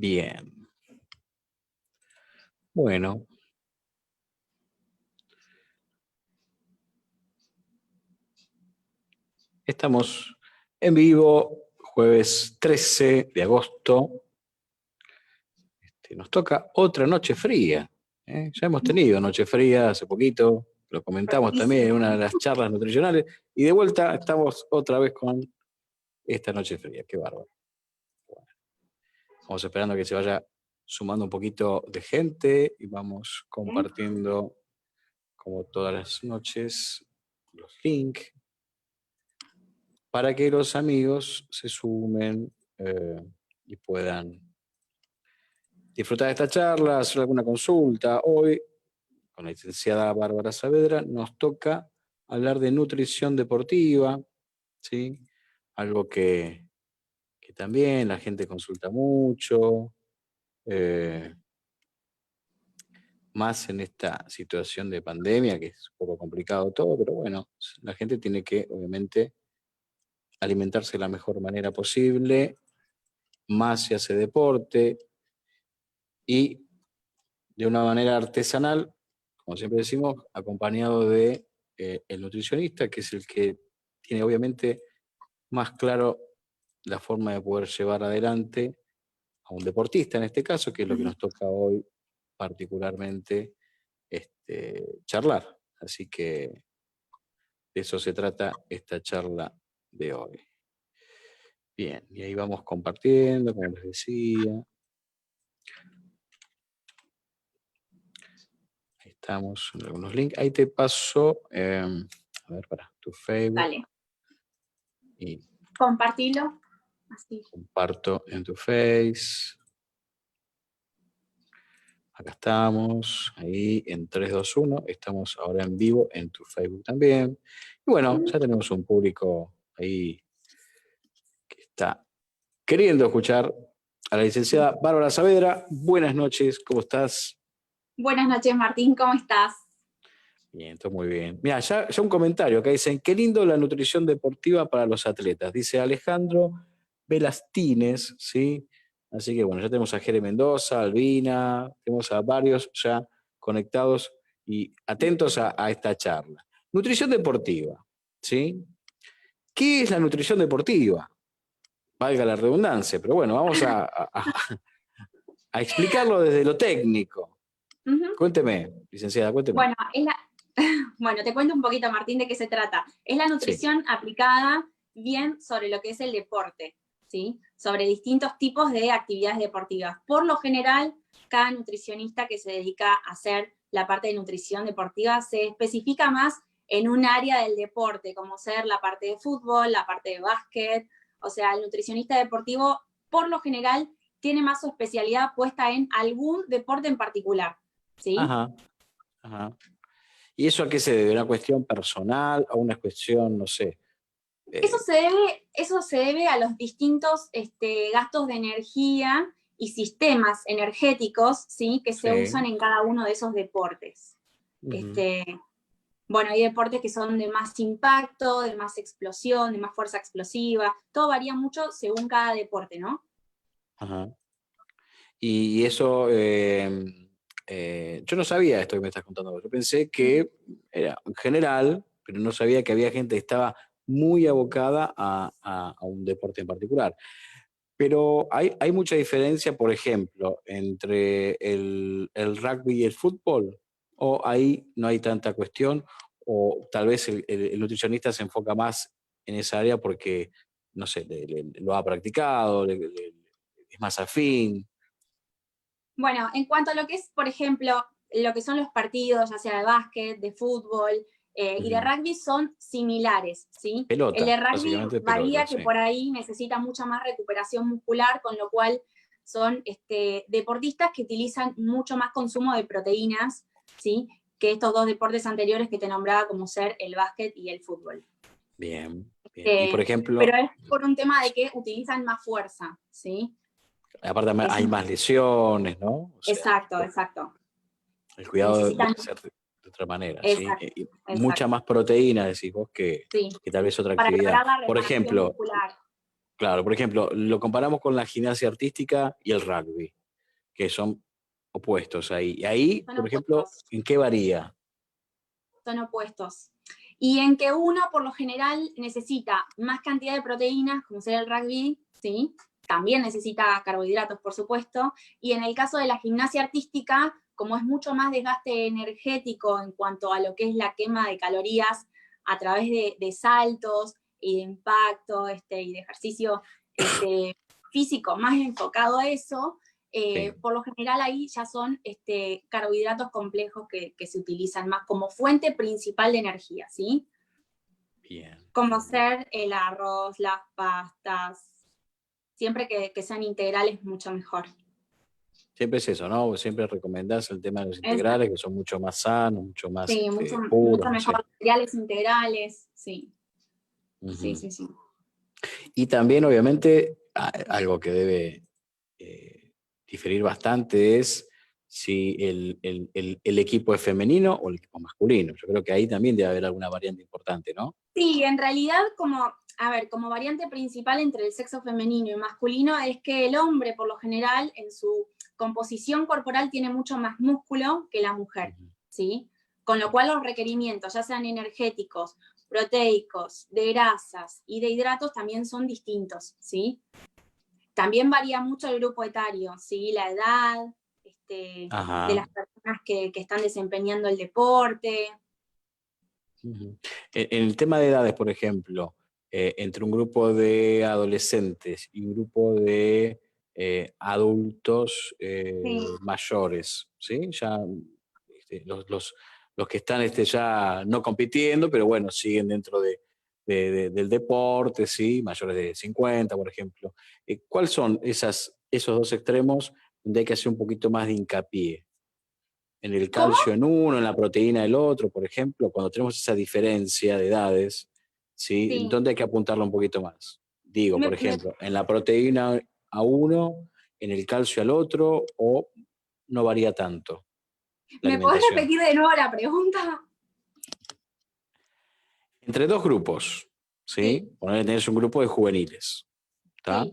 Bien. Bueno. Estamos en vivo, jueves 13 de agosto. Nos toca otra noche fría. Ya hemos tenido noche fría hace poquito, lo comentamos también en una de las charlas nutricionales, y de vuelta estamos otra vez con esta noche fría. Qué bárbaro. Bueno, vamos esperando que se vaya sumando un poquito de gente y vamos compartiendo, como todas las noches, los links para que los amigos se sumen y puedan disfrutar de esta charla, hacer alguna consulta. Hoy, con la licenciada Bárbara Saavedra, nos toca hablar de nutrición deportiva, ¿sí? Algo que también la gente consulta mucho, más en esta situación de pandemia, que es un poco complicado todo, pero bueno, la gente tiene que, obviamente, alimentarse de la mejor manera posible, más si hace deporte, y de una manera artesanal, como siempre decimos, acompañado de el nutricionista, que es el que tiene obviamente más claro la forma de poder llevar adelante a un deportista en este caso, que es lo que nos toca hoy particularmente charlar. Así que de eso se trata esta charla de hoy. Bien, y ahí vamos compartiendo, como les decía. Ahí estamos en algunos links. Ahí te paso, a ver, para tu Facebook. Dale. Y compartilo. Así. Comparto en tu Face. Acá estamos, ahí en 3, 2, 1. Estamos ahora en vivo en tu Facebook también. Y bueno, ya tenemos un público ahí que está queriendo escuchar a la licenciada Bárbara Saavedra. Buenas noches, ¿cómo estás? Buenas noches, Martín, ¿cómo estás? Bien, todo muy bien. Mira, ya un comentario que dicen, qué lindo la nutrición deportiva para los atletas. Dice Alejandro Velastines, ¿sí? Así que bueno, ya tenemos a Jere Mendoza, Albina, tenemos a varios ya conectados y atentos a esta charla. Nutrición deportiva, ¿sí? ¿Qué es la nutrición deportiva? Valga la redundancia, pero bueno, vamos a explicarlo desde lo técnico. Cuénteme, licenciada, cuénteme. Bueno, bueno, te cuento un poquito, Martín, de qué se trata. Es la nutrición aplicada bien sobre lo que es el deporte, ¿sí? Sobre distintos tipos de actividades deportivas. Por lo general, cada nutricionista que se dedica a hacer la parte de nutrición deportiva se especifica más en un área del deporte, como ser la parte de fútbol, la parte de básquet. O sea, el nutricionista deportivo, por lo general, tiene más su especialidad puesta en algún deporte en particular, ¿sí? Ajá, ajá. ¿Y eso a qué se debe? ¿Una cuestión personal o una cuestión, no sé? Eso se debe a los distintos gastos de energía y sistemas energéticos, ¿sí? Que se usan en cada uno de esos deportes. Bueno, hay deportes que son de más impacto, de más explosión, de más fuerza explosiva. Todo varía mucho según cada deporte, ¿no? Ajá. Y eso, yo no sabía esto que me estás contando. Yo pensé que era en general, pero no sabía que había gente que estaba muy abocada a un deporte en particular. Pero hay mucha diferencia, por ejemplo, entre el rugby y el fútbol, o ahí no hay tanta cuestión, o tal vez el nutricionista se enfoca más en esa área porque, no sé, lo ha practicado, es más afín. Bueno, en cuanto a lo que es, por ejemplo, lo que son los partidos, ya sea de básquet, de fútbol y de rugby, son similares, ¿sí? Pelota, el de rugby varía pelota, que sí. por ahí necesita mucha más recuperación muscular, con lo cual son deportistas que utilizan mucho más consumo de proteínas, ¿sí? Que estos dos deportes anteriores que te nombraba, como ser el básquet y el fútbol. Bien, bien. Y por ejemplo... Pero es por un tema de que utilizan más fuerza, ¿sí? Aparte hay más lesiones, ¿no? O sea, Exacto. El cuidado debe ser de otra manera, Exacto, ¿sí? Y mucha más proteína, decís vos, que tal vez otra para actividad. lograr la Por reparación ejemplo, muscular. Claro, por ejemplo, lo comparamos con la gimnasia artística y el rugby, que son opuestos ahí. Y ahí, Son por ejemplo, opuestos, ¿en qué varía? son opuestos. Y en que uno, por lo general, necesita más cantidad de proteínas, como sería el rugby, ¿sí? También necesita carbohidratos, por supuesto. Y en el caso de la gimnasia artística, como es mucho más desgaste energético en cuanto a lo que es la quema de calorías a través de saltos y de impacto y de ejercicio físico más enfocado a eso, Sí, por lo general ahí ya son carbohidratos complejos que se utilizan más como fuente principal de energía, ¿sí? bien, Como bien, bien. ser el arroz, las pastas, siempre que sean integrales mucho mejor. Siempre es eso, ¿no? Siempre recomendás el tema de los Exacto. integrales, que son mucho más sanos, mucho más Sí, mucho, puros, mucho no sé. mejor. Cereales integrales, sí. Sí, Ujú. sí, sí. Y también, obviamente, algo que debe eh, diferir bastante es si el equipo es femenino o el equipo masculino. Yo creo que ahí también debe haber alguna variante importante, ¿no? Sí, en realidad como, a ver, como variante principal entre el sexo femenino y masculino es que el hombre, por lo general, en su composición corporal tiene mucho más músculo que la mujer, Ujú. ¿sí? Con lo cual los requerimientos, ya sean energéticos, proteicos, de grasas y de hidratos, también son distintos, ¿sí? También varía mucho el grupo etario, ¿sí? La edad, de Ajá. las personas que están desempeñando el deporte. Ujú. En el tema de edades, por ejemplo, entre un grupo de adolescentes y un grupo de adultos Sí. mayores, ¿sí? Ya los que están ya no compitiendo, pero bueno, siguen dentro del deporte, ¿sí? Mayores de 50, por ejemplo. ¿Cuáles son esos dos extremos donde hay que hacer un poquito más de hincapié? En el ¿Cómo? calcio en uno, en la proteína del otro, por ejemplo, cuando tenemos esa diferencia de edades, ¿sí? Sí. ¿Dónde hay que apuntarlo un poquito más? Digo, por Me, me ejemplo, en la proteína a uno, en el calcio al otro, o no varía tanto la ¿Me podés alimentación. repetir de nuevo la pregunta? Entre dos grupos, Sí, ¿sí? Poner tenés un grupo de juveniles, ¿está? sí,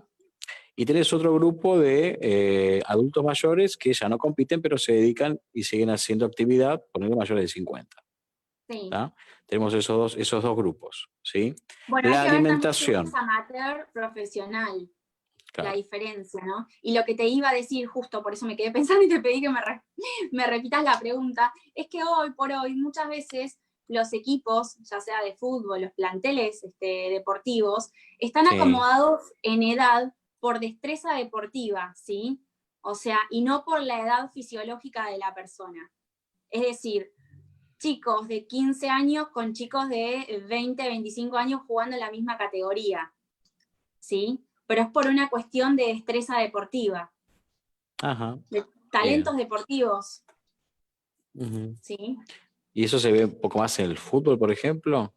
Y tenés otro grupo de adultos mayores que ya no compiten, pero se dedican y siguen haciendo actividad, ponerle mayores de 50. sí. ¿Tá? Tenemos esos dos grupos, ¿sí? Bueno, hay La que ver también si uno es alimentación, amateur profesional, la claro, diferencia, ¿no? Y lo que te iba a decir, justo por eso me quedé pensando y te pedí que me repitas la pregunta, es que hoy por hoy muchas veces los equipos, ya sea de fútbol, los planteles deportivos, están sí, acomodados en edad por destreza deportiva, ¿sí? O sea, y no por la edad fisiológica de la persona. Es decir, chicos de 15 años con chicos de 20, 25 años jugando en la misma categoría, ¿sí? Pero es por una cuestión de destreza deportiva, ajá, de bien. talentos deportivos, Ujú. ¿sí? ¿Y eso se ve un poco más en el fútbol, por ejemplo?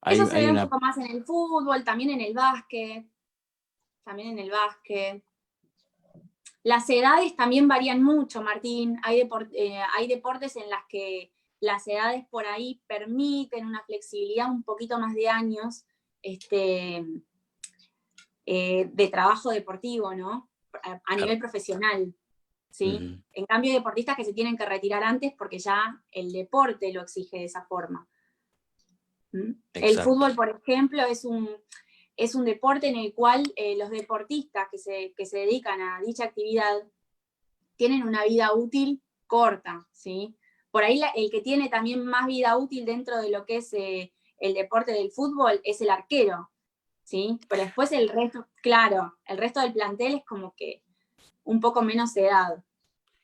Eso se Hay ve un una... poco más en el fútbol, también en el básquet, también en el básquet. Las edades también varían mucho, Martín. Hay deportes en las que las edades por ahí permiten una flexibilidad un poquito más de años, este, de trabajo deportivo, ¿no? A Claro. nivel profesional, ¿sí? Ujú. En cambio, hay deportistas que se tienen que retirar antes porque ya el deporte lo exige de esa forma. ¿Mm? El Exacto. fútbol, por ejemplo, es un deporte en el cual los deportistas que se dedican a dicha actividad tienen una vida útil corta, ¿sí? Por ahí el que tiene también más vida útil dentro de lo que es el deporte del fútbol es el arquero, ¿sí? Pero después el resto, claro, el resto del plantel es como que un poco menos edad.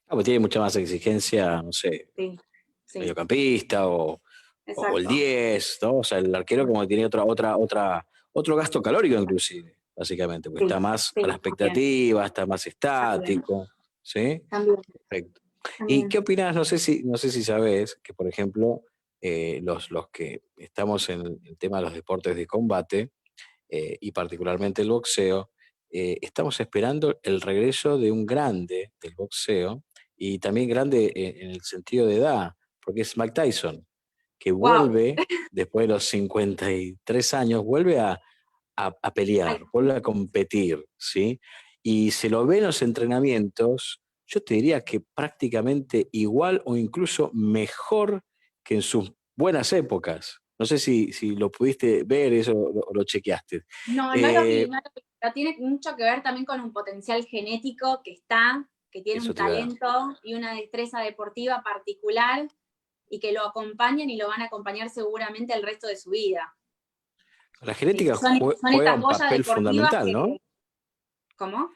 Ah, pues tiene mucha más exigencia, no sé, Sí, sí, mediocampista o el exacto. 10, ¿no? O sea, el arquero como que tiene otro gasto calórico inclusive, básicamente, porque Sí, está más a la sí, también, expectativa, está más también, estático, ¿sí? también, Perfecto. ¿Y qué también. opinas? No sé si sabes que, por ejemplo, los que estamos en el tema de los deportes de combate, y particularmente el boxeo, estamos esperando el regreso de un grande del boxeo, y también grande en el sentido de edad, porque es Mike Tyson, que Wow, vuelve, después de los 53 años, vuelve a pelear, vuelve a competir, ¿sí? Y se lo ve en los entrenamientos, yo te diría que prácticamente igual o incluso mejor que en sus buenas épocas. No sé si lo pudiste ver eso o lo chequeaste. No, no lo vi, no lo vi, pero tiene mucho que ver también con un potencial genético que tiene Eso un te iba a dar. talento y una destreza deportiva particular y que lo acompañan y lo van a acompañar seguramente el resto de su vida. La Sí, genética son juega estas un joyas papel deportivas fundamental, ¿no? que... ¿Cómo?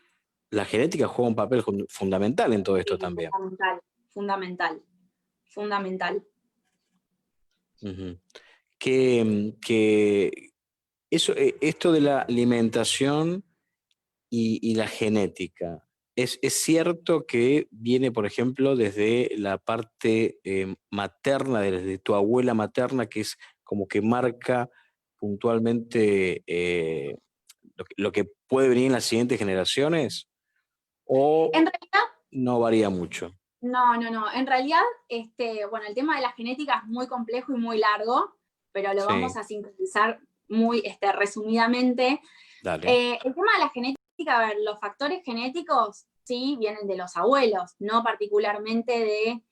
La genética juega un papel fundamental en todo esto Sí, también. fundamental, fundamental, fundamental. Ujú. Que eso, esto de la alimentación y la genética, es cierto que viene, por ejemplo, desde la parte materna, desde tu abuela materna, que es como que marca puntualmente lo que puede venir en las siguientes generaciones, En o realidad, no varía mucho. no. En realidad, bueno, el tema de la genética es muy complejo y muy largo, pero lo vamos Sí, a sintetizar muy resumidamente. dale. El tema de la genética, a ver, los factores genéticos sí vienen de los abuelos, no particularmente de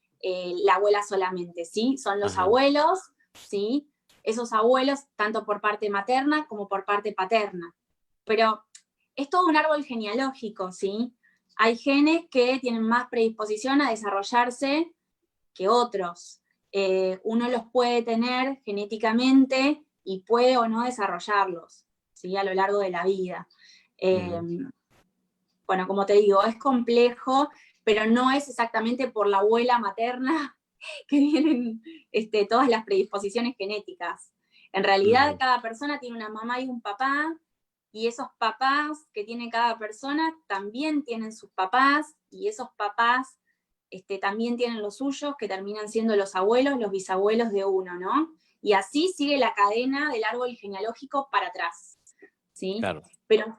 la abuela solamente, ¿sí? Son los Ajá. abuelos, ¿sí? Esos abuelos, tanto por parte materna como por parte paterna. Pero es todo un árbol genealógico, ¿sí? Hay genes que tienen más predisposición a desarrollarse que otros. Uno los puede tener genéticamente y puede o no desarrollarlos, ¿sí? A lo largo de la vida. Eh, Ujú. bueno, como te digo, es complejo, pero no es exactamente por la abuela materna que vienen todas las predisposiciones genéticas. En realidad, Ujú. cada persona tiene una mamá y un papá, y esos papás que tiene cada persona también tienen sus papás, y esos papás también tienen los suyos, que terminan siendo los abuelos, los bisabuelos de uno, ¿no? Y así sigue la cadena del árbol genealógico para atrás, ¿sí? Claro. Pero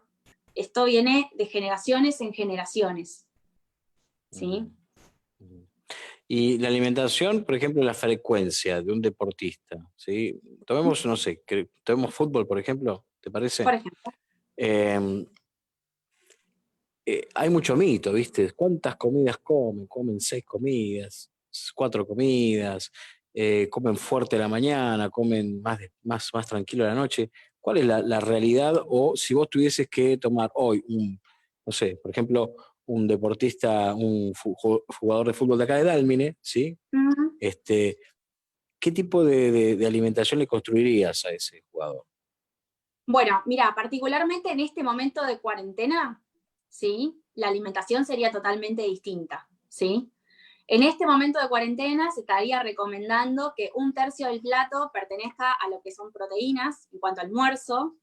esto viene de generaciones en generaciones, ¿sí? Ujú. Ujú. Y la alimentación, por ejemplo, la frecuencia de un deportista, ¿sí? Tomemos, no sé, tomemos fútbol, por ejemplo, ¿te Por parece? ejemplo, Eh, hay mucho mito, ¿viste? ¿Cuántas comidas comen? Comen 6 comidas, 4 comidas, comen fuerte a la mañana, comen más tranquilo a la noche. ¿Cuál es la realidad? O si vos tuvieses que tomar hoy no sé, por ejemplo, un deportista, un jugador de fútbol de acá de Dálmine, ¿sí? mm, Este, ¿qué tipo de alimentación le construirías a ese jugador? bueno, mira, particularmente en este momento de cuarentena, ¿sí? La alimentación sería totalmente distinta, ¿sí? En este momento de cuarentena se estaría recomendando que un tercio del plato pertenezca a lo que son proteínas en cuanto al almuerzo,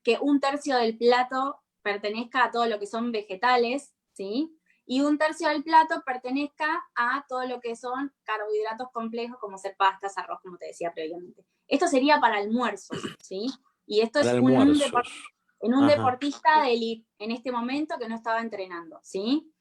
que un tercio del plato pertenezca a todo lo que son vegetales, ¿sí? Y un tercio del plato pertenezca a todo lo que son carbohidratos complejos, como ser pastas, arroz, como te decía previamente. Esto sería para almuerzos, ¿sí? Y esto Para es almuerzos. en un Ajá. deportista de elite, en este momento que no estaba entrenando, ¿sí?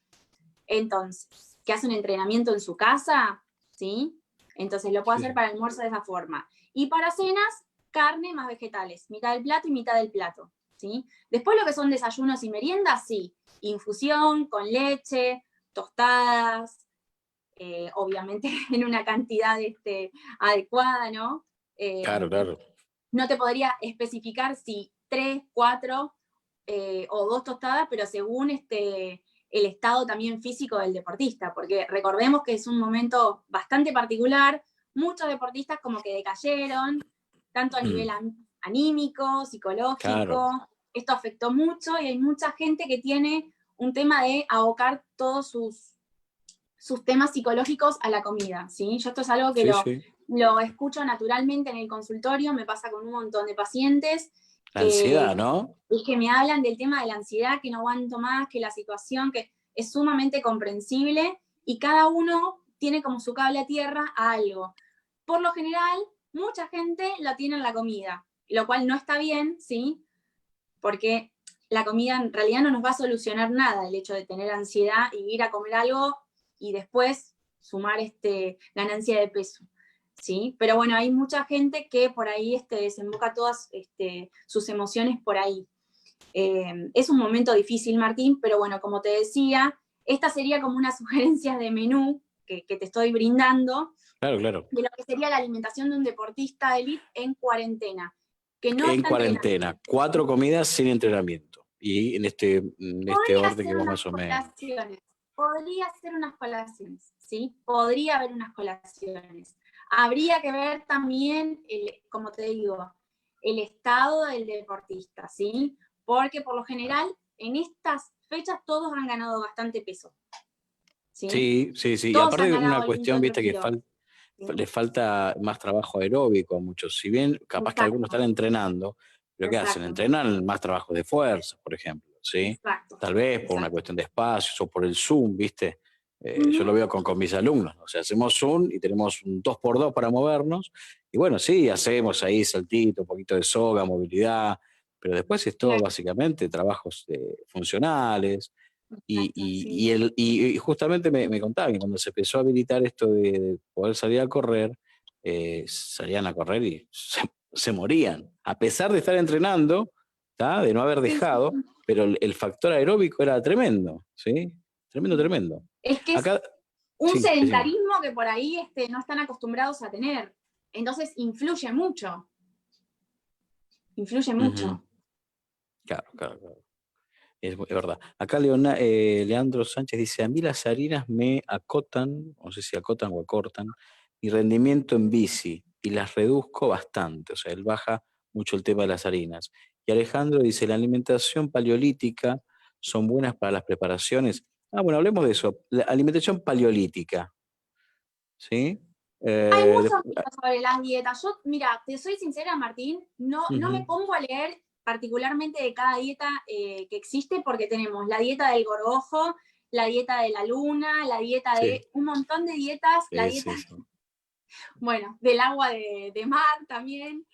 Entonces, que hace un entrenamiento en su casa, ¿sí? Entonces lo puede Sí, hacer sí. para almuerzo de esa forma. Y para cenas, carne más vegetales, mitad del plato y mitad del plato, ¿sí? Después lo que son desayunos y meriendas, sí, infusión con leche, tostadas, obviamente en una cantidad adecuada, ¿no? Eh, Claro, claro. no te podría especificar si 3, 4 o 2 tostadas, pero según el estado también físico del deportista, porque recordemos que es un momento bastante particular, muchos deportistas como que decayeron, tanto a nivel Mm, anímico, claro. psicológico, esto afectó mucho y hay mucha gente que tiene un tema de abocar todos sus temas psicológicos a la comida, ¿sí? Yo esto es algo que Sí, sí. lo escucho naturalmente en el consultorio, me pasa con un montón de pacientes La ansiedad, que, ¿no? que me hablan del tema de la ansiedad, que no aguanto más, que la situación, que es sumamente comprensible y cada uno tiene como su cable a tierra a algo. Por lo general, mucha gente lo tiene en la comida, lo cual no está bien, ¿sí? Porque la comida en realidad no nos va a solucionar nada, el hecho de tener ansiedad y ir a comer algo y después sumar ganancia de peso. ¿sí? Pero bueno, hay mucha gente que por ahí desemboca todas sus emociones por ahí. Es un momento difícil, Martín, pero bueno, como te decía, esta sería como una sugerencia de menú que te estoy brindando, Claro, claro. de lo que sería la alimentación de un deportista de élite en cuarentena, que no En está entrenando. cuarentena, 4 comidas sin entrenamiento. Y en este Podría orden que hacer vos unas más o menos. colaciones, podría hacer unas colaciones, ¿sí? Podría haber unas colaciones. Habría que ver también, como te digo, el estado del deportista, ¿sí? Porque por lo general, en estas fechas todos han ganado bastante peso, ¿sí? Sí, sí, sí. Y Todos han aparte una ganado algún que cuestión, otro viste, que kilo, ¿sí? le falta más trabajo aeróbico a muchos. Si bien capaz que algunos Exacto, están entrenando, pero ¿qué hacen? exacto, Entrenan más trabajo de fuerza, por ejemplo, ¿sí? exacto, Tal vez por una exacto. cuestión de espacios o por el Zoom, ¿viste? Yo Ujú. lo veo con mis alumnos. O sea, hacemos Zoom y tenemos un 2x2 para movernos. Y bueno, sí, hacemos ahí saltito, un poquito de soga, movilidad, pero después es todo Claro, básicamente trabajos funcionales. Y, exacto, sí. y, y el, y justamente me contaba que cuando se empezó a habilitar esto de poder salir a correr, salían a correr y se morían, a pesar de estar entrenando, ¿tá? De no haber Sí, sí, dejado, sí. pero el factor aeróbico era tremendo, ¿sí? Tremendo, tremendo. Es que es Acá, un sí, decime. sedentarismo que por ahí no están acostumbrados a tener. Entonces influye Ujú. mucho. Claro, claro, claro. Es verdad. Acá Leandro Sánchez dice, a mí las harinas me acotan, no sé si acotan o acortan, mi rendimiento en bici y las reduzco bastante, o sea, él baja mucho el tema de las harinas. Y Alejandro dice, la alimentación paleolítica son buenas para las preparaciones. Ah, bueno, hablemos de eso. La alimentación paleolítica, ¿sí? Hay Eh, muchos de- mitos sobre las dietas. Yo, mira, te soy sincera, Martín, no me Ujú. pongo a leer particularmente de cada dieta que existe porque tenemos la dieta del gorgojo, la dieta de la luna, la dieta Sí, de un montón de dietas, la sí, dieta, sí, sí. bueno, del agua de mar también.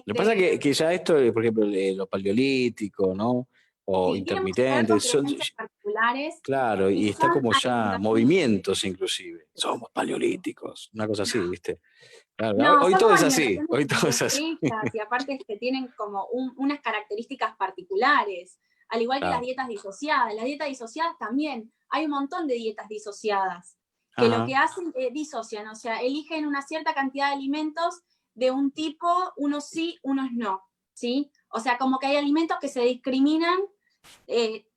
Lo que pasa es que ya esto, por ejemplo, lo paleolítico, ¿no? O Sí, tiene mucho que ver intermitente, con creencias particulares claro, y y está son como ya alimentaciones. movimientos inclusive. Somos paleolíticos, una cosa así, ¿viste? Claro, hoy, No, hoy somos todo es así, alimentaciones hoy todo es así. estrictas y aparte tienen como unas características particulares, al igual que las Claro. dietas disociadas. Las dietas disociadas también, hay un montón de dietas disociadas, que lo Ajá, que hacen disocian, o sea, eligen una cierta cantidad de alimentos de un tipo, unos sí, unos no, ¿sí? O sea, como que hay alimentos que se discriminan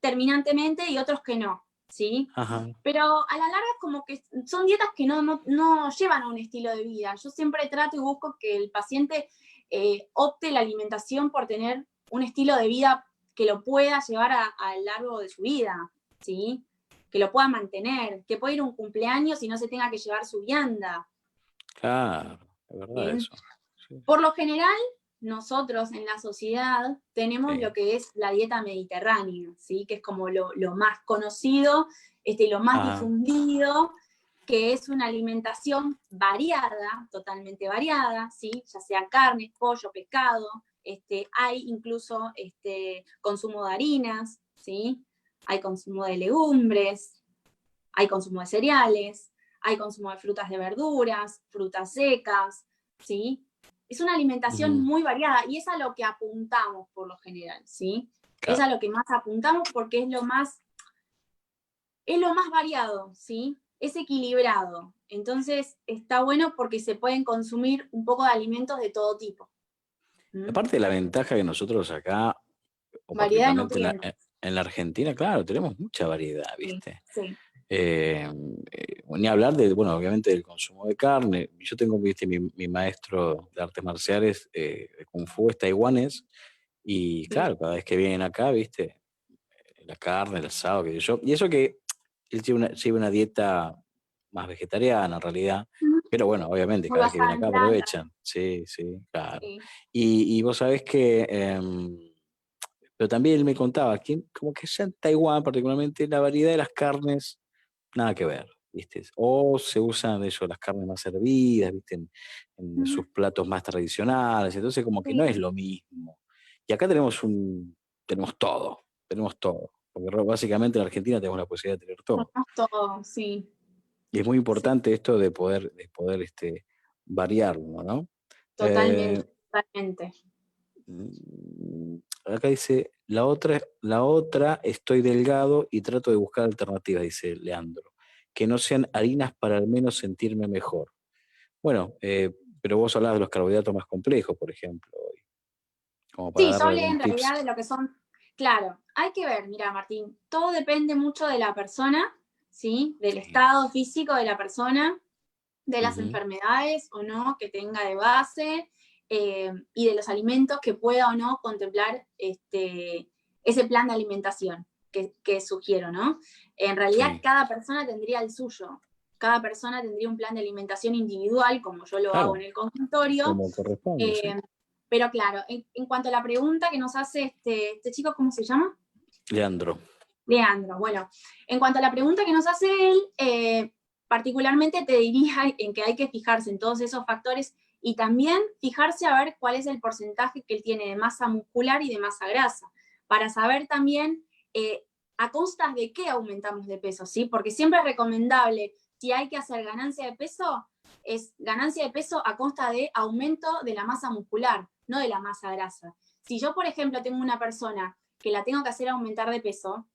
terminantemente y otros que no, ¿sí? ajá. Pero a la larga como que son dietas que no llevan a un estilo de vida. Yo siempre trato y busco que el paciente opte la alimentación por tener un estilo de vida que lo pueda llevar a lo largo de su vida, ¿sí? Que lo pueda mantener, que pueda ir a un cumpleaños y no se tenga que llevar su vianda, Claro, es verdad ¿sí? eso. Sí, Por lo general, nosotros en la sociedad tenemos lo sí. que es la dieta mediterránea, ¿sí? Que es como lo más conocido y lo más Ajá. difundido, que es una alimentación variada, totalmente variada, ¿sí? Ya sea carne, pollo, pescado, hay incluso consumo de harinas, ¿sí? Hay consumo de legumbres, hay consumo de cereales, hay consumo de frutas de verduras, frutas secas, ¿sí? Es una alimentación Ujú. muy variada y es a lo que apuntamos por lo general, ¿sí? Es Claro, a lo que más apuntamos porque es lo más variado, ¿sí? Es equilibrado. Entonces está bueno porque se pueden consumir un poco de alimentos de todo tipo. ¿Mm? aparte de la ventaja que nosotros acá, o Variedad de particularmente nutrientes. en la Argentina, claro, tenemos mucha variedad, Sí, ¿viste? sí. Ni hablar de, bueno, obviamente del consumo de carne. Yo tengo, viste, mi maestro de artes marciales de Kung Fu es taiwanés, y Sí. claro, cada vez que vienen acá, viste, la carne, el asado, que yo, y eso que él lleva una dieta más vegetariana en realidad, pero bueno, obviamente Muy cada vez que basada viene en acá plantas. aprovechan, sí, sí, claro. Sí. Y vos sabés que, pero también él me contaba que como que ya en Taiwán particularmente la variedad de las carnes nada que ver, ¿viste? O se usan eso, las carnes más hervidas, ¿viste? En sus platos más tradicionales, entonces como que no es Sí. lo mismo. Y acá tenemos todo, porque básicamente en Argentina tenemos la posibilidad de tener todo. Somos todos, sí. Y es muy Sí. importante esto de poder variarlo, ¿no? Totalmente, totalmente. Acá dice, la otra, estoy delgado y trato de buscar alternativas, dice Leandro, que no sean harinas para al menos sentirme mejor. Bueno, pero vos hablabas de los carbohidratos más complejos, por ejemplo, como para Sí, yo darle hablé algún en tips. realidad de lo que son, claro, hay que ver, mira Martín, todo depende mucho de la persona, ¿sí? Del Sí. estado físico de la persona, de las Ujú. enfermedades o no que tenga de base, y de los alimentos que pueda o no contemplar ese plan de alimentación que sugiero, ¿no? En realidad Sí, cada persona tendría el suyo, cada persona tendría un plan de alimentación individual, como yo lo hago en claro, el consultorio, como corresponde, sí. eh, pero claro, en cuanto a la pregunta que nos hace este chico, ¿cómo se llama? Leandro. Leandro. Bueno, en cuanto a la pregunta que nos hace él, particularmente te diría en que hay que fijarse en todos esos factores y también fijarse a ver cuál es el porcentaje que él tiene de masa muscular y de masa grasa, para saber también a costas de qué aumentamos de peso, ¿sí? Porque siempre es recomendable, si hay que hacer ganancia de peso, es ganancia de peso a costa de aumento de la masa muscular, no de la masa grasa. Si yo, por ejemplo, tengo una persona que la tengo que hacer aumentar de peso,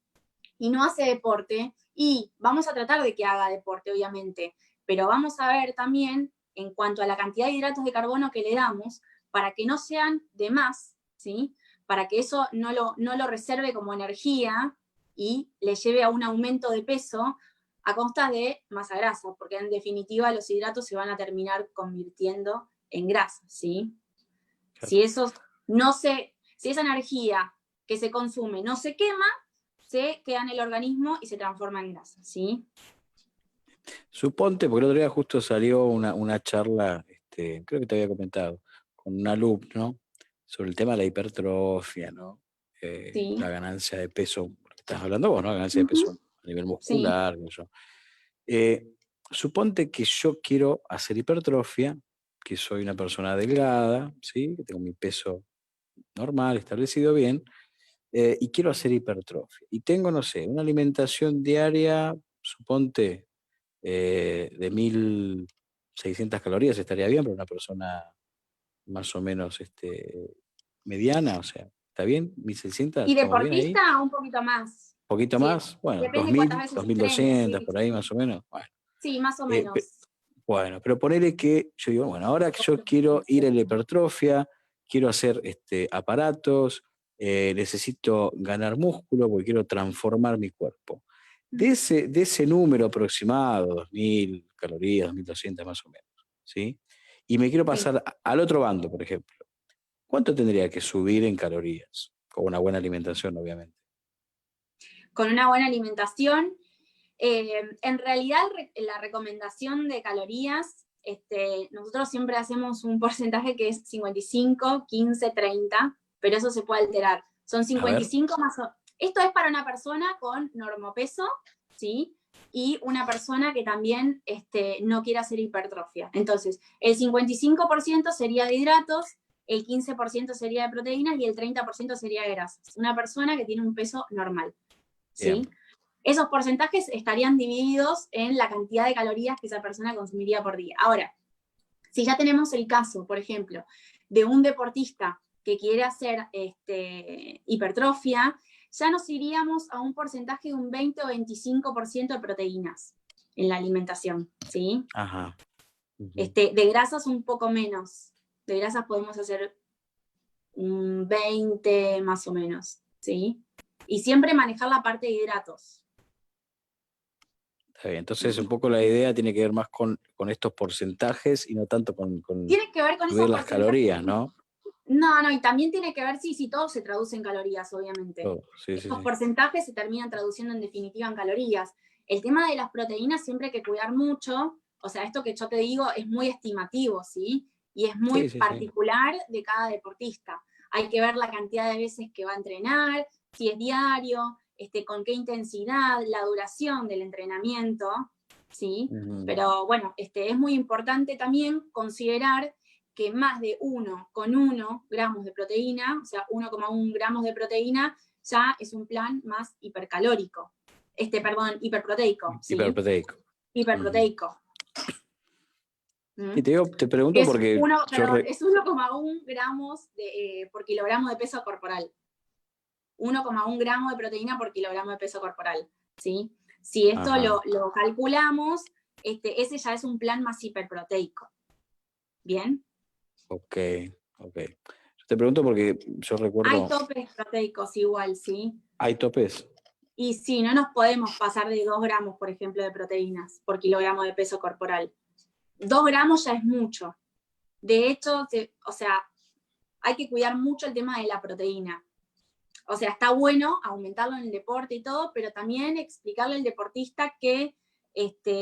y no hace deporte, y vamos a tratar de que haga deporte, obviamente, pero vamos a ver también en cuanto a la cantidad de hidratos de carbono que le damos, para que no sean de más, ¿sí? Para que eso no lo reserve como energía y le lleve a un aumento de peso a costa de masa grasa, porque en definitiva los hidratos se van a terminar convirtiendo en grasa, ¿sí? Claro. Si eso no si esa energía que se consume no se quema, se queda en el organismo y se transforma en grasa, ¿sí? Suponte, porque el otro día justo salió una charla, creo que te había comentado, con un alumno sobre el tema de la hipertrofia, ¿no? Sí. La ganancia de peso, lo que estás hablando vos, ¿no? Ganancia de peso Uh-huh. a nivel Sí. muscular, qué sé yo. Suponte que yo quiero hacer hipertrofia, que soy una persona delgada, ¿sí? Que tengo mi peso normal, establecido bien, y quiero hacer hipertrofia. Y tengo, no sé, una alimentación diaria, suponte, de 1.600 calorías estaría bien para una persona más o menos mediana, o sea, ¿está bien? 1.600, Y ¿estamos bien ahí? deportista, un poquito más. ¿Un poquito Sí, más? Bueno, depende cuántas 2.000, veces entrenes, 2.200, sí. por ahí más o menos. Bueno, Sí, más o eh, pe- menos. bueno, pero ponele que yo digo, bueno, ahora que yo quiero ir a la hipertrofia, quiero hacer aparatos, necesito ganar músculo porque quiero transformar mi cuerpo. De ese número aproximado, 2.000 calorías, 2.200 más o menos, ¿sí? Y me quiero Sí. pasar al otro bando, por ejemplo. ¿Cuánto tendría que subir en calorías? Con una buena alimentación, obviamente. Con una buena alimentación. En realidad, la recomendación de calorías, nosotros siempre hacemos un porcentaje que es 55, 15, 30, pero eso se puede alterar. Son A ver, 55 más o... Esto es para una persona con normopeso, ¿sí? Y una persona que también no quiere hacer hipertrofia. Entonces, el 55% sería de hidratos, el 15% sería de proteínas y el 30% sería de grasas. Una persona que tiene un peso normal, bien. ¿sí? Esos porcentajes estarían divididos en la cantidad de calorías que esa persona consumiría por día. Ahora, si ya tenemos el caso, por ejemplo, de un deportista que quiere hacer hipertrofia, ya nos iríamos a un porcentaje de un 20 o 25% de proteínas en la alimentación, ¿sí? Ajá. Ujú. De grasas un poco menos. De grasas podemos hacer un 20 más o menos, ¿sí? Y siempre manejar la parte de hidratos. Está bien. Entonces, un poco la idea tiene que ver más con estos porcentajes y no tanto con Tiene que ver con subir esos las porcentajes. calorías, ¿no? No, y también tiene que ver, sí, todo se traduce en calorías, obviamente. Todo. Sí, sí, Estos sí. porcentajes se terminan traduciendo en definitiva en calorías. El tema de las proteínas siempre hay que cuidar mucho, o sea, esto que yo te digo es muy estimativo, ¿sí? Y es muy Sí, sí, sí. particular de cada deportista. Hay que ver la cantidad de veces que va a entrenar, si es diario, con qué intensidad, la duración del entrenamiento, ¿sí? Ujú. Pero bueno, es muy importante también considerar que más de 1,1 gramos de proteína, o sea, 1,1 gramos de proteína, ya es un plan más hipercalórico. Perdón, hiperproteico, ¿sí? Hiperproteico. Ujú. Hiperproteico. ¿Mm? Y te pregunto Es porque es 1,1 gramos por kilogramo de peso corporal. 1,1 gramo de proteína por kilogramo de peso corporal, ¿sí? Si esto lo calculamos, ese ya es un plan más hiperproteico. ¿Bien? Ok. Yo te pregunto porque yo recuerdo... Hay topes proteicos igual, ¿sí? ¿Hay topes? Y sí, no nos podemos pasar de 2 gramos, por ejemplo, de proteínas por kilogramo de peso corporal. 2 gramos ya es mucho. De hecho, o sea, hay que cuidar mucho el tema de la proteína. O sea, está bueno aumentarlo en el deporte y todo, pero también explicarle al deportista que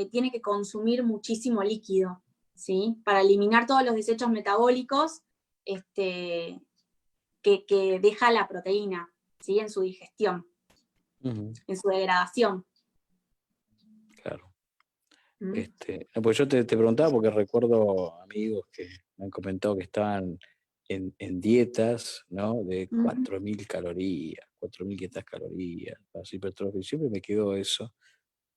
tiene que consumir muchísimo líquido, ¿sí? Para eliminar todos los desechos metabólicos que deja la proteína, ¿sí? En su digestión, en su degradación. Claro. No, pues yo te preguntaba porque recuerdo amigos que me han comentado que estaban en dietas, ¿no? De 4.000 calorías, 4.500 calorías, para su hipertrofia. Y siempre me quedó eso.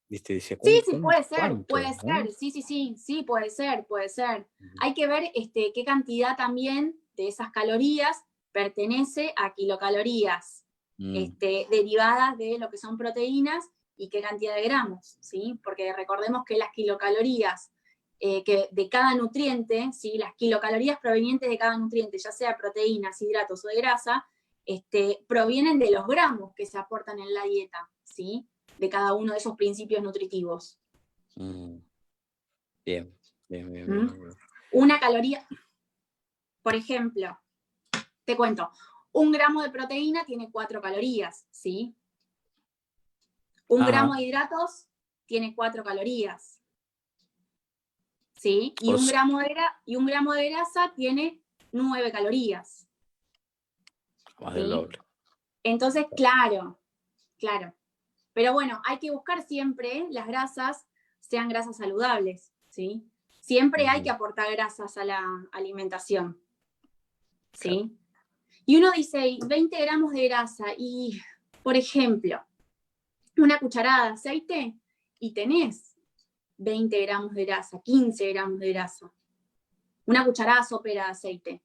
¿Viste? Decía, Sí, puede ¿cuánto? ser, sí, puede ser. Hay que ver qué cantidad también de esas calorías pertenece a kilocalorías derivadas de lo que son proteínas y qué cantidad de gramos, ¿sí? Porque recordemos que las kilocalorías que de cada nutriente, ¿sí? Las kilocalorías provenientes de cada nutriente, ya sea proteínas, hidratos o de grasa, provienen de los gramos que se aportan en la dieta, ¿sí? De cada uno de esos principios nutritivos. Bien. Una caloría, por ejemplo, te cuento, 1 gramo de proteína tiene 4 calorías, ¿sí? 1 gramo de hidratos tiene 4 calorías, ¿sí? Y un gramo de grasa tiene 9 calorías. Más del doble. Entonces, claro. Pero bueno, hay que buscar siempre las grasas sean grasas saludables, ¿sí? Siempre hay que aportar grasas a la alimentación, ¿sí? Claro. Y uno dice, 20 gramos de grasa y, por ejemplo, una cucharada de aceite y tenés 20 gramos de grasa, 15 gramos de grasa. Una cucharada sopera de aceite.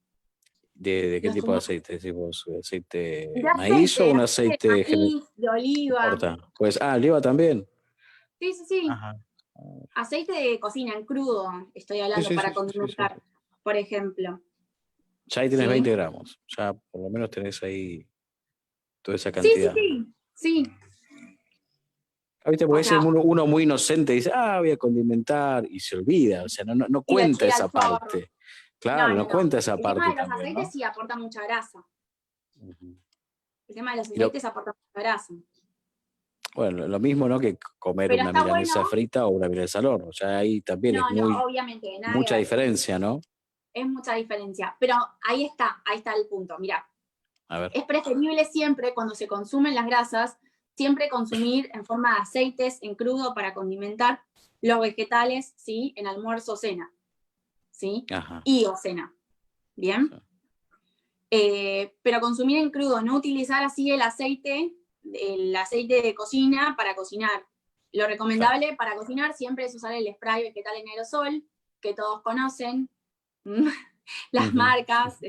¿De qué tipo de aceite? ¿Tipo aceite de maíz o un aceite de oliva? Pues, oliva también. Sí. Ajá. Aceite de cocina en crudo, estoy hablando, para condimentar, por ejemplo. Ya ahí tenés 20 gramos, ya por lo menos tenés ahí toda esa cantidad. Sí. ¿Viste? Porque es uno muy inocente, dice, voy a condimentar, y se olvida, o sea, no cuenta esa parte. Claro, no cuenta esa parte. El tema de los aceites sí aporta mucha grasa. El tema de los aceites aporta mucha grasa. Bueno, lo mismo, ¿no? Que comer una milanesa frita o una milanesa al horno. O sea, ahí también es obviamente, mucha diferencia, ¿no? Es mucha diferencia. Pero ahí está el punto. Mirá, a ver. Es preferible siempre, cuando se consumen las grasas, siempre consumir en forma de aceites, en crudo, para condimentar los vegetales, ¿sí? En almuerzo o cena, ¿sí? Ajá. Y o cena. ¿Bien? Pero consumir en crudo, no utilizar así el aceite de cocina para cocinar. Lo recomendable para cocinar siempre es usar el spray vegetal en aerosol, que todos conocen, las marcas,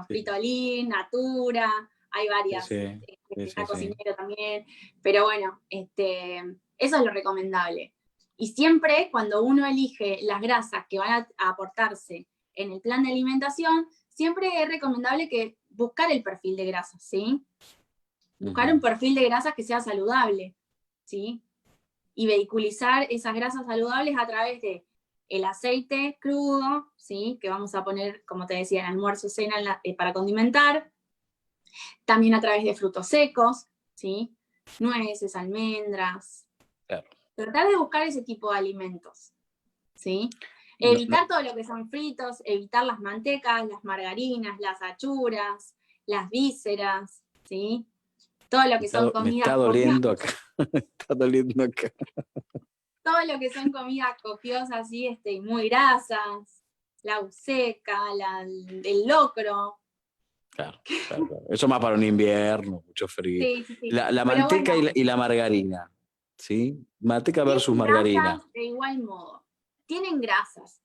Fritolin, Natura, hay varias, está Cocinero también, pero bueno, eso es lo recomendable. Y siempre cuando uno elige las grasas que van a aportarse en el plan de alimentación, siempre es recomendable que buscar el perfil de grasas, ¿sí? Buscar un perfil de grasas que sea saludable, ¿sí? Y vehiculizar esas grasas saludables a través de el aceite crudo, ¿sí? Que vamos a poner, como te decía, en almuerzo, cena, para condimentar. También a través de frutos secos, ¿sí? Nueces, almendras. Claro. Tratar de buscar ese tipo de alimentos, ¿sí? Evitar todo lo que son fritos, evitar las mantecas, las margarinas, las achuras, las vísceras, ¿sí? Todo lo que son comidas. Me está doliendo acá. Me está doliendo acá. Todo lo que son comidas copiosas, ¿sí? Y muy grasas, la buceca, el locro. Claro. Eso más para un invierno, mucho frío. Sí. La manteca y la margarina, ¿sí? Manteca versus margarina. De igual modo. Tienen grasas.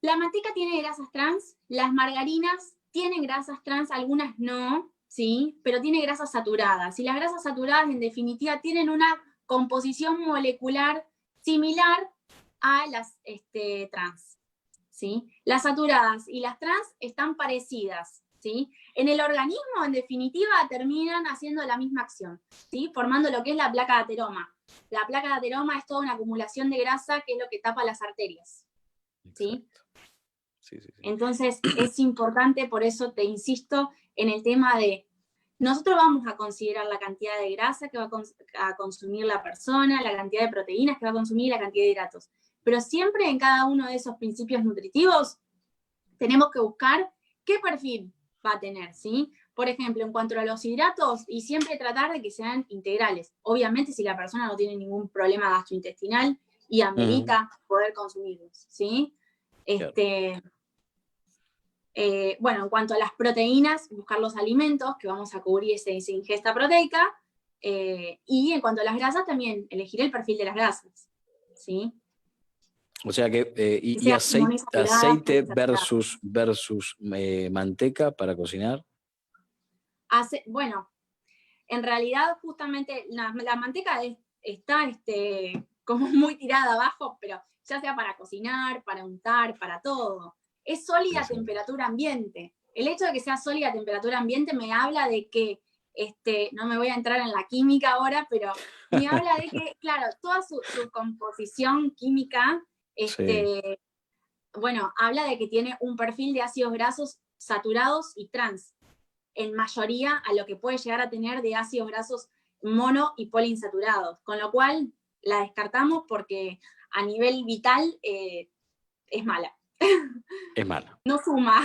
La manteca tiene grasas trans, las margarinas tienen grasas trans, algunas no, ¿sí? Pero tiene grasas saturadas. Y las grasas saturadas, en definitiva, tienen una composición molecular similar a las trans, ¿sí? Las saturadas y las trans están parecidas, ¿sí? En el organismo, en definitiva, terminan haciendo la misma acción, ¿sí? Formando lo que es la placa de ateroma. La placa de ateroma es toda una acumulación de grasa que es lo que tapa las arterias, ¿sí? Sí, sí, sí. Entonces es importante, por eso te insisto, en el tema de, nosotros vamos a considerar la cantidad de grasa que va a consumir la persona, la cantidad de proteínas que va a consumir, la cantidad de hidratos. Pero siempre en cada uno de esos principios nutritivos tenemos que buscar qué perfil va a tener, ¿sí? Por ejemplo, en cuanto a los hidratos, y siempre tratar de que sean integrales. Obviamente si la persona no tiene ningún problema gastrointestinal y amerita poder consumirlos, ¿sí? Claro. Bueno, en cuanto a las proteínas, buscar los alimentos que vamos a cubrir esa ingesta proteica. Y en cuanto a las grasas, también elegir el perfil de las grasas, ¿sí? O sea que, y aceite versus manteca para cocinar. Bueno, en realidad justamente la manteca está como muy tirada abajo, pero ya sea para cocinar, para untar, para todo. Es sólida a temperatura ambiente. El hecho de que sea sólida a temperatura ambiente me habla de que, no me voy a entrar en la química ahora, pero me habla de que, claro, toda su composición química, bueno, habla de que tiene un perfil de ácidos grasos saturados y trans, en mayoría a lo que puede llegar a tener de ácidos grasos mono y poliinsaturados, con lo cual la descartamos porque a nivel vital es mala. Es mala. No suma.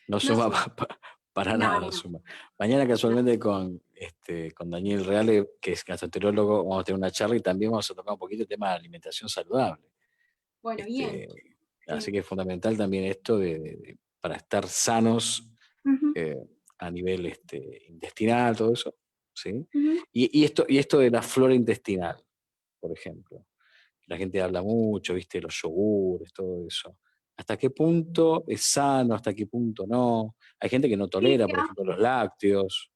No suma para nada, no no. suma. Mañana casualmente con Daniel Reale, que es gastroenterólogo, vamos a tener una charla y también vamos a tocar un poquito el tema de alimentación saludable. Bueno, bien. Así que es fundamental también esto para estar sanos a nivel intestinal, todo eso. ¿Sí? Y esto de la flora intestinal, por ejemplo. La gente habla mucho, ¿viste? Los yogures, todo eso. ¿Hasta qué punto es sano? ¿Hasta qué punto no? Hay gente que no tolera, por ejemplo, los lácteos.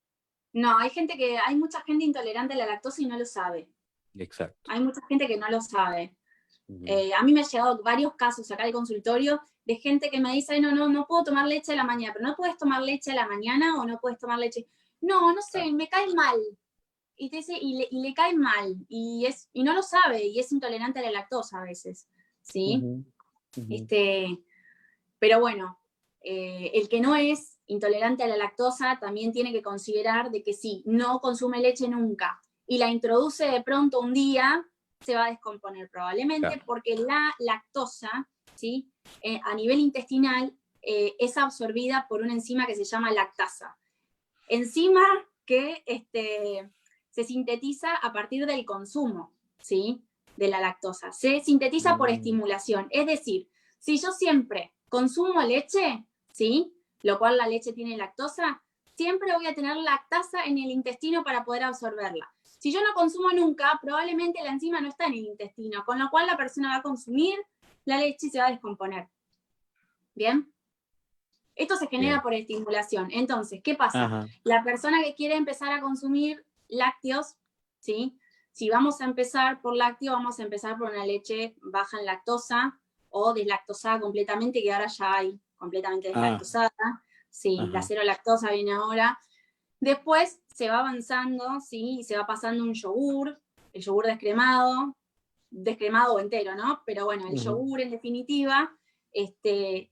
No, hay mucha gente intolerante a la lactosa y no lo sabe. Exacto. Hay mucha gente que no lo sabe. A mí me han llegado varios casos acá al consultorio de gente que me dice, no puedo tomar leche a la mañana, pero no puedes tomar leche a la mañana o no puedes tomar leche. No sé, me cae mal. Y te dice, y le cae mal, y no lo sabe, y es intolerante a la lactosa a veces, ¿sí? Pero bueno, el que no es intolerante a la lactosa también tiene que considerar de que si no consume leche nunca y la introduce de pronto un día, se va a descomponer probablemente porque la lactosa, ¿sí? A nivel intestinal es absorbida por una enzima que se llama lactasa. Enzima que se sintetiza a partir del consumo, ¿sí? De la lactosa. Se sintetiza por estimulación. Es decir, si yo siempre consumo leche, ¿sí? Lo cual la leche tiene lactosa, siempre voy a tener lactasa en el intestino para poder absorberla. Si yo no consumo nunca, probablemente la enzima no está en el intestino, con lo cual la persona va a consumir la leche y se va a descomponer. ¿Bien? Esto se genera por estimulación. Entonces, ¿qué pasa? La persona que quiere empezar a consumir lácteos, ¿sí? Si vamos a empezar por lácteo, vamos a empezar por una leche baja en lactosa o deslactosada completamente, que ahora ya hay completamente deslactosada. Sí, la cero lactosa viene ahora. Después se va avanzando, ¿sí? Y se va pasando un yogur, el yogur descremado o entero, ¿no? Pero bueno, el yogur en definitiva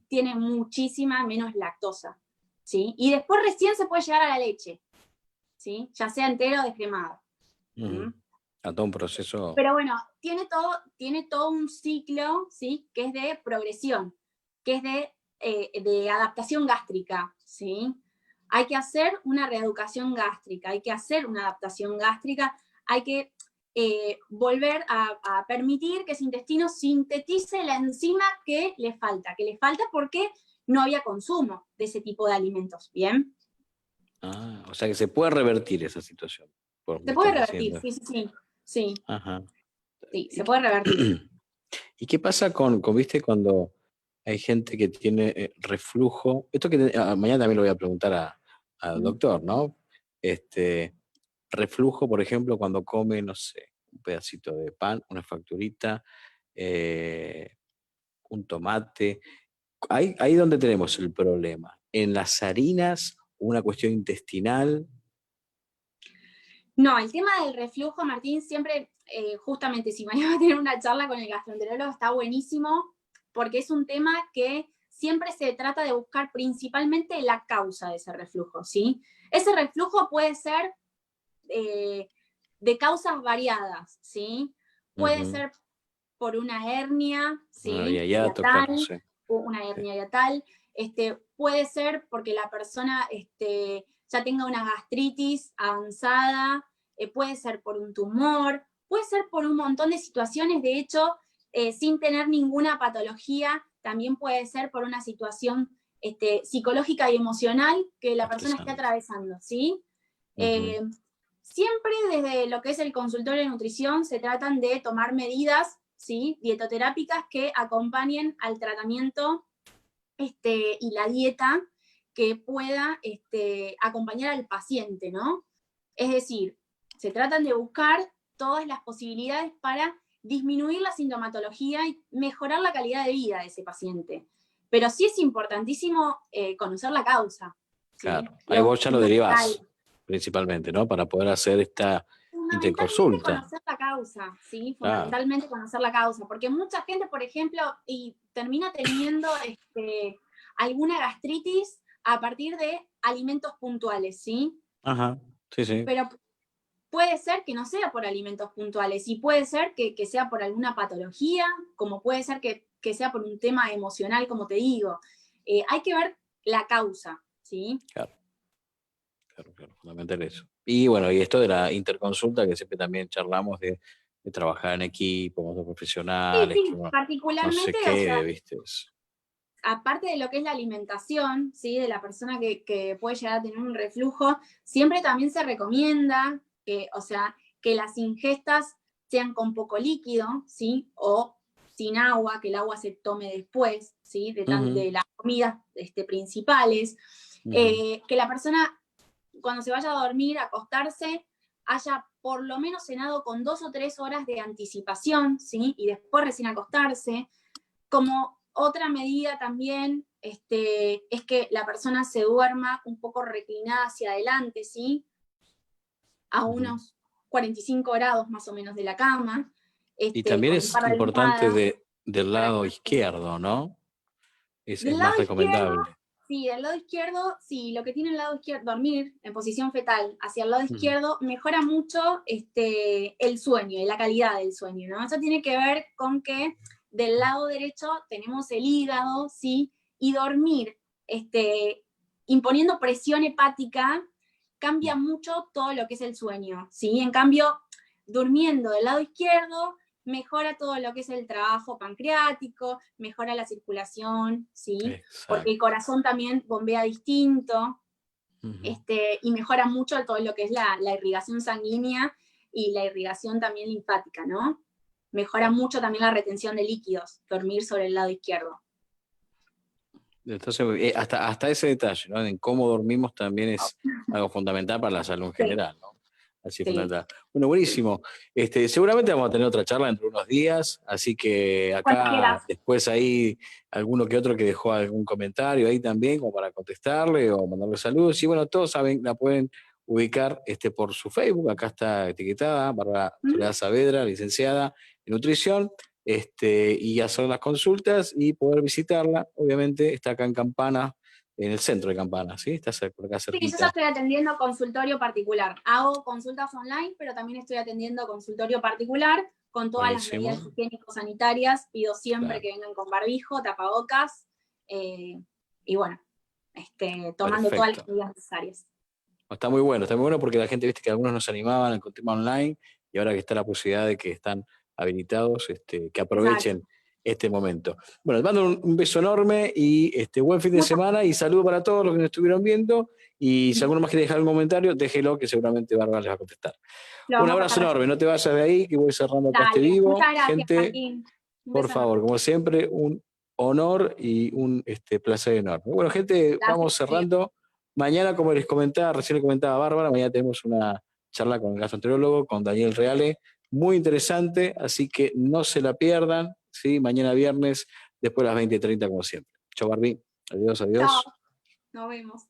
tiene muchísima menos lactosa, ¿sí? Y después recién se puede llegar a la leche, ¿sí? Ya sea entero o descremado. A todo un proceso. Pero bueno, tiene todo un ciclo, ¿sí? Que es de progresión, que es de adaptación gástrica, ¿sí? Hay que hacer una reeducación gástrica, hay que hacer una adaptación gástrica, hay que volver a permitir que ese intestino sintetice la enzima que le falta porque no había consumo de ese tipo de alimentos, ¿bien? O sea que se puede revertir esa situación. Se puede revertir, sí. Sí, se puede revertir. ¿Y qué pasa viste, cuando hay gente que tiene reflujo. Esto que mañana también lo voy a preguntar al doctor, ¿no? Reflujo, por ejemplo, cuando come, no sé, un pedacito de pan, una facturita, un tomate. Ahí donde tenemos el problema. En las harinas, una cuestión intestinal. No, el tema del reflujo, Martín, siempre, justamente si mañana va a tener una charla con el gastroenterólogo, está buenísimo, porque es un tema que siempre se trata de buscar principalmente la causa de ese reflujo, ¿sí? Ese reflujo puede ser de causas variadas, ¿sí? Puede ser por una hernia, ¿sí? Hiato, Yatal, claro, sí. una hernia yatal, puede ser porque la persona ya tenga una gastritis avanzada, puede ser por un tumor, puede ser por un montón de situaciones, de hecho, sin tener ninguna patología, también puede ser por una situación psicológica y emocional que la persona esté atravesando, ¿sí? Siempre desde lo que es el consultorio de nutrición se tratan de tomar medidas, ¿sí? Dietoterápicas que acompañen al tratamiento y la dieta que pueda acompañar al paciente, ¿no? Es decir, se tratan de buscar todas las posibilidades para disminuir la sintomatología y mejorar la calidad de vida de ese paciente. Pero sí es importantísimo conocer la causa. ¿sí? Claro, ahí vos ya lo derivás, principalmente, ¿no? Para poder hacer esta interconsulta. Conocer la causa, ¿sí? Fundamentalmente conocer la causa, porque mucha gente, por ejemplo, termina teniendo alguna gastritis a partir de alimentos puntuales, ¿sí? Ajá, sí, sí. Pero puede ser que no sea por alimentos puntuales, y puede ser que sea por alguna patología, como puede ser que sea por un tema emocional, como te digo. Hay que ver la causa, ¿sí? Claro, fundamental eso. Y bueno, y esto de la interconsulta, que siempre también charlamos de trabajar en equipo, con otros profesionales, Sí, que bueno, particularmente, no se quede, ¿viste? Aparte de lo que es la alimentación, ¿sí? De la persona que puede llegar a tener un reflujo, siempre también se recomienda que las ingestas sean con poco líquido, ¿sí? O sin agua, que el agua se tome después, ¿sí? De las comidas principales. Que la persona, cuando se vaya a dormir, a acostarse, haya por lo menos cenado con 2 o 3 horas de anticipación, ¿sí? Y después recién acostarse. Como otra medida también es que la persona se duerma un poco reclinada hacia adelante, ¿sí? A unos 45 grados más o menos de la cama. Y también con es un par de importante del para lado que... izquierdo, ¿no? Es Del más lado izquierdo, recomendable. sí, del lado izquierdo, sí, lo que tiene el lado izquierdo, dormir en posición fetal hacia el lado izquierdo, mejora mucho el sueño y la calidad del sueño, ¿no? Eso tiene que ver con que del lado derecho tenemos el hígado, ¿sí? Y dormir imponiendo presión hepática cambia mucho todo lo que es el sueño, ¿sí? En cambio, durmiendo del lado izquierdo mejora todo lo que es el trabajo pancreático, mejora la circulación, ¿sí? Exacto. Porque el corazón también bombea distinto, y mejora mucho todo lo que es la irrigación sanguínea y la irrigación también linfática, ¿no? Mejora mucho también la retención de líquidos, dormir sobre el lado izquierdo. Entonces, hasta ese detalle, ¿no? En cómo dormimos también es algo fundamental para la salud en general, ¿no? Así es fundamental. Bueno, buenísimo. Seguramente vamos a tener otra charla dentro de unos días, así que acá después ahí alguno que otro que dejó algún comentario ahí también, como para contestarle o mandarle saludos. Y bueno, todos saben, la pueden ubicar por su Facebook, acá está etiquetada, Bárbara Soledad Saavedra, licenciada en nutrición. Y hacer las consultas y poder visitarla. Obviamente está acá en Campana, en el centro de Campana, ¿sí? Está por acá cerquita. Sí, yo ya estoy atendiendo consultorio particular. Hago consultas online, pero también estoy atendiendo consultorio particular con todas las medidas higiénico-sanitarias. Pido siempre que vengan con barbijo, tapabocas, y bueno, tomando todas las medidas necesarias. Está muy bueno porque la gente, viste que algunos no se animaban al tema online, y ahora que está la posibilidad de que están habilitados, que aprovechen este momento. Bueno, les mando un beso enorme y buen fin de semana, y saludo para todos los que nos estuvieron viendo, y si alguno más quiere dejar un comentario, déjelo, que seguramente Bárbara les va a contestar. Un abrazo enorme, no te vayas de ahí, que voy cerrando acá este vivo. Muchas gracias, gente, Martín. por favor, como siempre, un honor y un placer enorme. Bueno, gente, vamos cerrando. Mañana, como les comentaba, recién le comentaba Bárbara, mañana tenemos una charla con el gastroenterólogo, con Daniel Reale, muy interesante, así que no se la pierdan, ¿sí? Mañana viernes, después de las 20:30 como siempre. Chau, Barbie. Adiós, adiós. Chao, nos vemos.